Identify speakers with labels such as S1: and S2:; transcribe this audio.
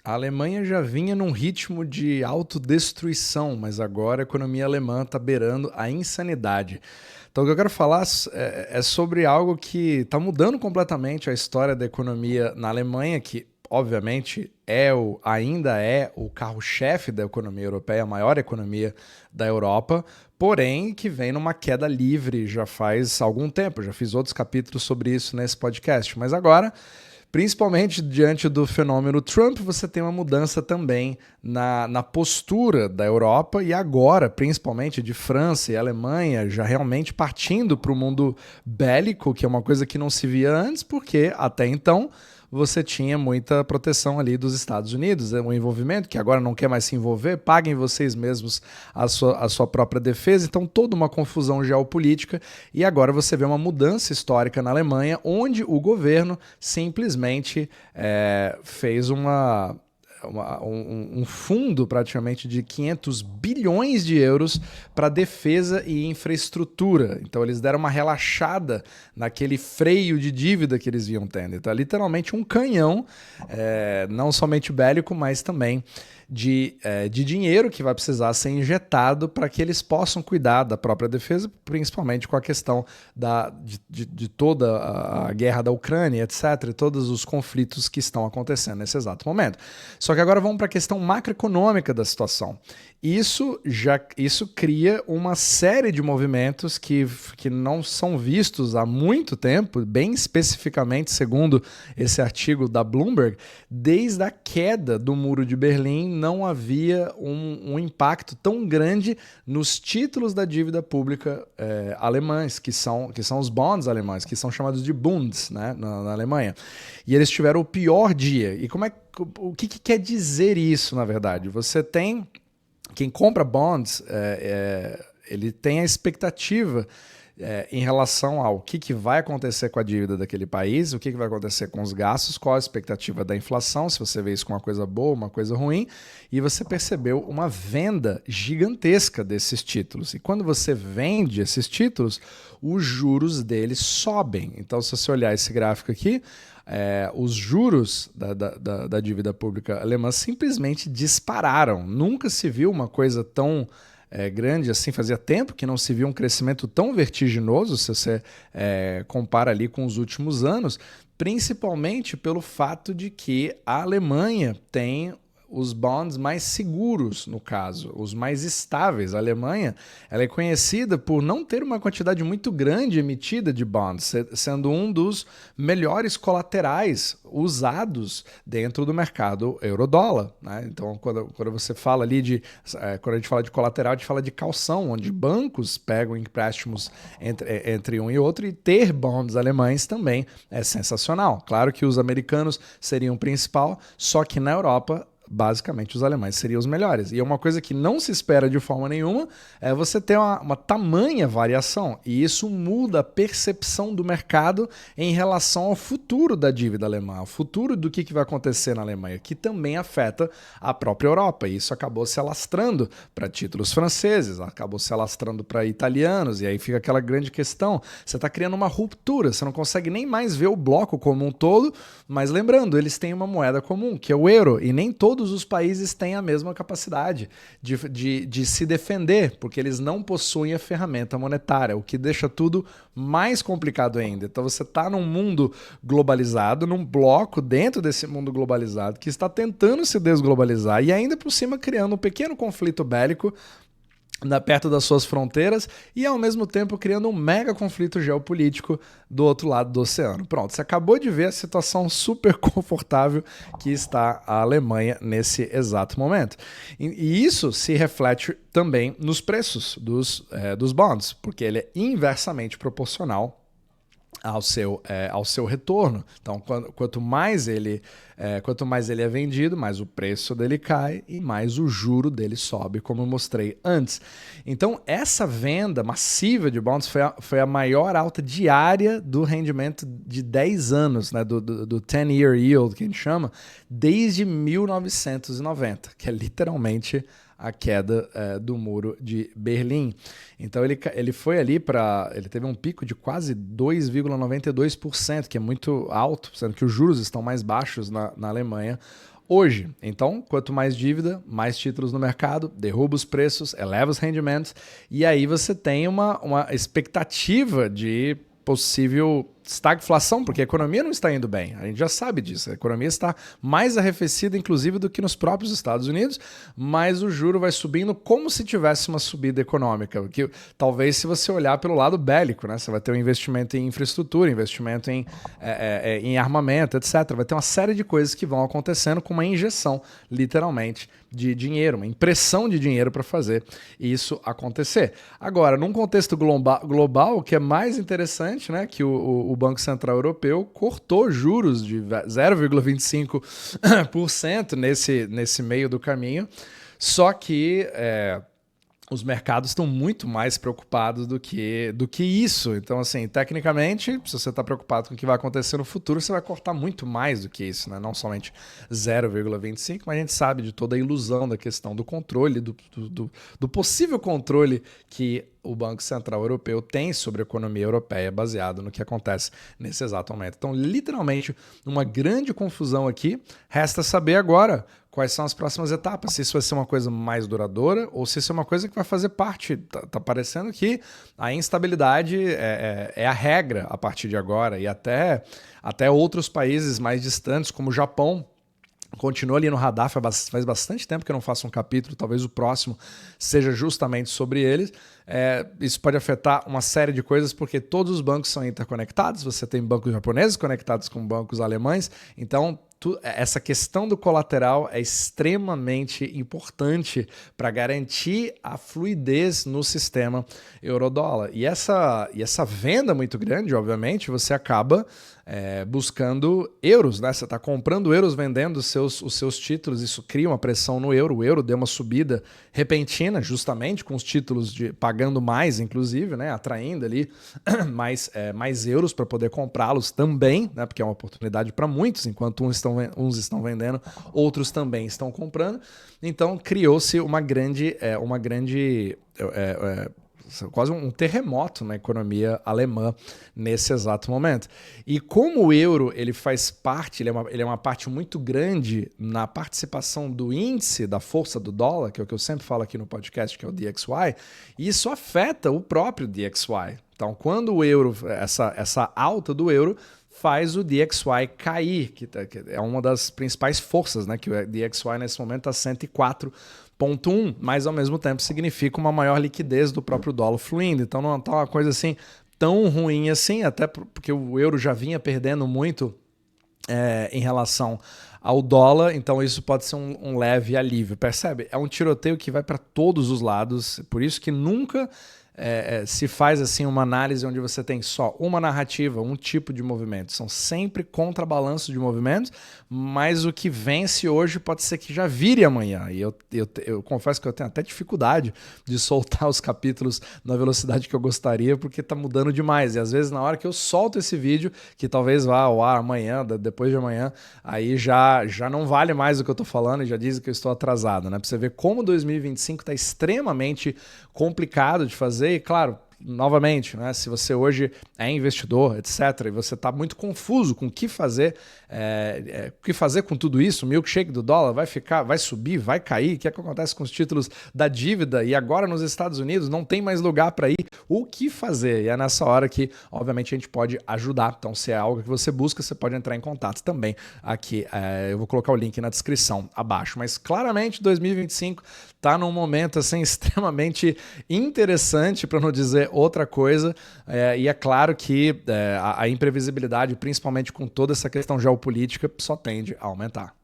S1: A Alemanha já vinha num ritmo de autodestruição, mas agora a economia alemã está beirando a insanidade. Então, o que eu quero falar é sobre algo que está mudando completamente a história da economia na Alemanha, que obviamente ainda é o carro-chefe da economia europeia, a maior economia da Europa, porém que vem numa queda livre já faz algum tempo. Já fiz outros capítulos sobre isso nesse podcast, mas agora, principalmente diante do fenômeno Trump, você tem uma mudança também na postura da Europa e agora, principalmente de França e Alemanha, já realmente partindo para o mundo bélico, que é uma coisa que não se via antes, porque até então você tinha muita proteção ali dos Estados Unidos, um envolvimento que agora não quer mais se envolver, paguem vocês mesmos a sua própria defesa, então toda uma confusão geopolítica, e agora você vê uma mudança histórica na Alemanha, onde o governo simplesmente fez um fundo praticamente de 500 bilhões de euros para defesa e infraestrutura. Então eles deram uma relaxada naquele freio de dívida que eles vinham tendo. Então é literalmente um canhão, não somente bélico, mas também de dinheiro que vai precisar ser injetado para que eles possam cuidar da própria defesa, principalmente com a questão de toda a guerra da Ucrânia, etc., e todos os conflitos que estão acontecendo nesse exato momento. Só que agora vamos para a questão macroeconômica da situação. Isso cria uma série de movimentos que não são vistos há muito tempo, bem especificamente, segundo esse artigo da Bloomberg, desde a queda do Muro de Berlim não havia um impacto tão grande nos títulos da dívida pública alemães, que são os bonds alemães, que são chamados de Bunds, né, na Alemanha. E eles tiveram o pior dia. E o que quer dizer isso, na verdade? Você tem... Quem compra bonds, ele tem a expectativa em relação ao que vai acontecer com a dívida daquele país, o que vai acontecer com os gastos, qual a expectativa da inflação, se você vê isso como uma coisa boa, uma coisa ruim, e você percebeu uma venda gigantesca desses títulos. E quando você vende esses títulos, os juros deles sobem. Então, se você olhar esse gráfico aqui, os juros da dívida pública alemã simplesmente dispararam. Nunca se viu uma coisa tão grande assim, fazia tempo que não se viu um crescimento tão vertiginoso, se você compara ali com os últimos anos, principalmente pelo fato de que a Alemanha tem os bonds mais seguros, no caso, os mais estáveis. A Alemanha, ela é conhecida por não ter uma quantidade muito grande emitida de bonds, sendo um dos melhores colaterais usados dentro do mercado euro-dólar, né? Então, quando você fala ali quando a gente fala de colateral, a gente fala de calção, onde bancos pegam empréstimos entre um e outro, e ter bonds alemães também é sensacional. Claro que os americanos seriam o principal, só que na Europa basicamente os alemães seriam os melhores. E é uma coisa que não se espera de forma nenhuma é você ter uma tamanha variação. E isso muda a percepção do mercado em relação ao futuro da dívida alemã, ao futuro do que vai acontecer na Alemanha, que também afeta a própria Europa. E isso acabou se alastrando para títulos franceses, acabou se alastrando para italianos, e aí fica aquela grande questão. Você está criando uma ruptura, você não consegue nem mais ver o bloco como um todo, mas lembrando, eles têm uma moeda comum, que é o euro, e nem todos os países têm a mesma capacidade de se defender, porque eles não possuem a ferramenta monetária, o que deixa tudo mais complicado ainda. Então você está num mundo globalizado, num bloco dentro desse mundo globalizado, que está tentando se desglobalizar e ainda por cima criando um pequeno conflito bélico perto das suas fronteiras e ao mesmo tempo criando um mega conflito geopolítico do outro lado do oceano. Pronto, você acabou de ver a situação super confortável que está a Alemanha nesse exato momento. E isso se reflete também nos preços dos bonds, porque ele é inversamente proporcional ao seu retorno. Então, quanto mais ele é vendido, mais o preço dele cai e mais o juro dele sobe, como eu mostrei antes. Então, essa venda massiva de bonds foi a maior alta diária do rendimento de 10 anos, né, do 10-year yield, que a gente chama, desde 1990, que é literalmente a queda do Muro de Berlim. Então ele foi ali ele teve um pico de quase 2,92%, que é muito alto, sendo que os juros estão mais baixos na Alemanha hoje. Então, quanto mais dívida, mais títulos no mercado, derruba os preços, eleva os rendimentos, e aí você tem uma expectativa de possível estagflação, porque a economia não está indo bem. A gente já sabe disso. A economia está mais arrefecida, inclusive, do que nos próprios Estados Unidos, mas o juro vai subindo como se tivesse uma subida econômica. Que talvez, se você olhar pelo lado bélico, né? Você vai ter um investimento em infraestrutura, investimento em armamento, etc. Vai ter uma série de coisas que vão acontecendo com uma injeção, literalmente, de dinheiro, uma impressão de dinheiro para fazer isso acontecer. Agora, num contexto global, o que é mais interessante, né, que o Banco Central Europeu cortou juros de 0,25% nesse meio do caminho, só que os mercados estão muito mais preocupados do que isso. Então, assim, tecnicamente, se você está preocupado com o que vai acontecer no futuro, você vai cortar muito mais do que isso, né? Não somente 0,25, mas a gente sabe de toda a ilusão da questão do controle, do possível controle que o Banco Central Europeu tem sobre a economia europeia, baseado no que acontece nesse exato momento. Então, literalmente, uma grande confusão aqui. Resta saber agora quais são as próximas etapas, se isso vai ser uma coisa mais duradoura ou se isso é uma coisa que vai fazer parte. Tá parecendo que a instabilidade é a regra a partir de agora, e até outros países mais distantes, como o Japão, continua ali no radar. Faz bastante tempo que eu não faço um capítulo, talvez o próximo seja justamente sobre eles. Isso pode afetar uma série de coisas, porque todos os bancos são interconectados, você tem bancos japoneses conectados com bancos alemães, então essa questão do colateral é extremamente importante para garantir a fluidez no sistema euro-dólar. E essa venda muito grande, obviamente, você acaba buscando euros, né? Você está comprando euros, vendendo os seus títulos, isso cria uma pressão no euro. O euro deu uma subida repentina, justamente com os títulos pagando mais, inclusive, né? Atraindo ali mais euros para poder comprá-los também, né? Porque é uma oportunidade para muitos, enquanto uns estão vendendo, outros também estão comprando. Então criou-se quase um terremoto na economia alemã nesse exato momento. E como o euro ele faz parte, ele é uma parte muito grande na participação do índice da força do dólar, que é o que eu sempre falo aqui no podcast, que é o DXY, e isso afeta o próprio DXY. Então, quando o euro, essa alta do euro faz o DXY cair, que é uma das principais forças, né? Que o DXY nesse momento está 104,1, mas ao mesmo tempo significa uma maior liquidez do próprio dólar fluindo. Então não está uma coisa assim tão ruim assim, até porque o euro já vinha perdendo muito em relação ao dólar, então isso pode ser um leve alívio. Percebe? É um tiroteio que vai para todos os lados, por isso que nunca se faz assim uma análise onde você tem só uma narrativa, um tipo de movimento. São sempre contrabalanços de movimentos, mas o que vence hoje pode ser que já vire amanhã. E eu confesso que eu tenho até dificuldade de soltar os capítulos na velocidade que eu gostaria, porque está mudando demais. E às vezes na hora que eu solto esse vídeo, que talvez vá ao ar amanhã, depois de amanhã, aí já não vale mais o que eu estou falando e já dizem que eu estou atrasado, né? Para você ver como 2025 está extremamente complicado de fazer. E claro, novamente, né, se você hoje é investidor, etc., e você está muito confuso com o que fazer com tudo isso, o milkshake do dólar vai subir, vai cair, o que acontece com os títulos da dívida, e agora nos Estados Unidos não tem mais lugar para ir, o que fazer? E é nessa hora que, obviamente, a gente pode ajudar. Então, se é algo que você busca, você pode entrar em contato também aqui. Eu vou colocar o link na descrição abaixo. Mas claramente 2025 está num momento assim extremamente interessante, para não dizer outra coisa, e é claro que a imprevisibilidade, principalmente com toda essa questão geopolítica, só tende a aumentar.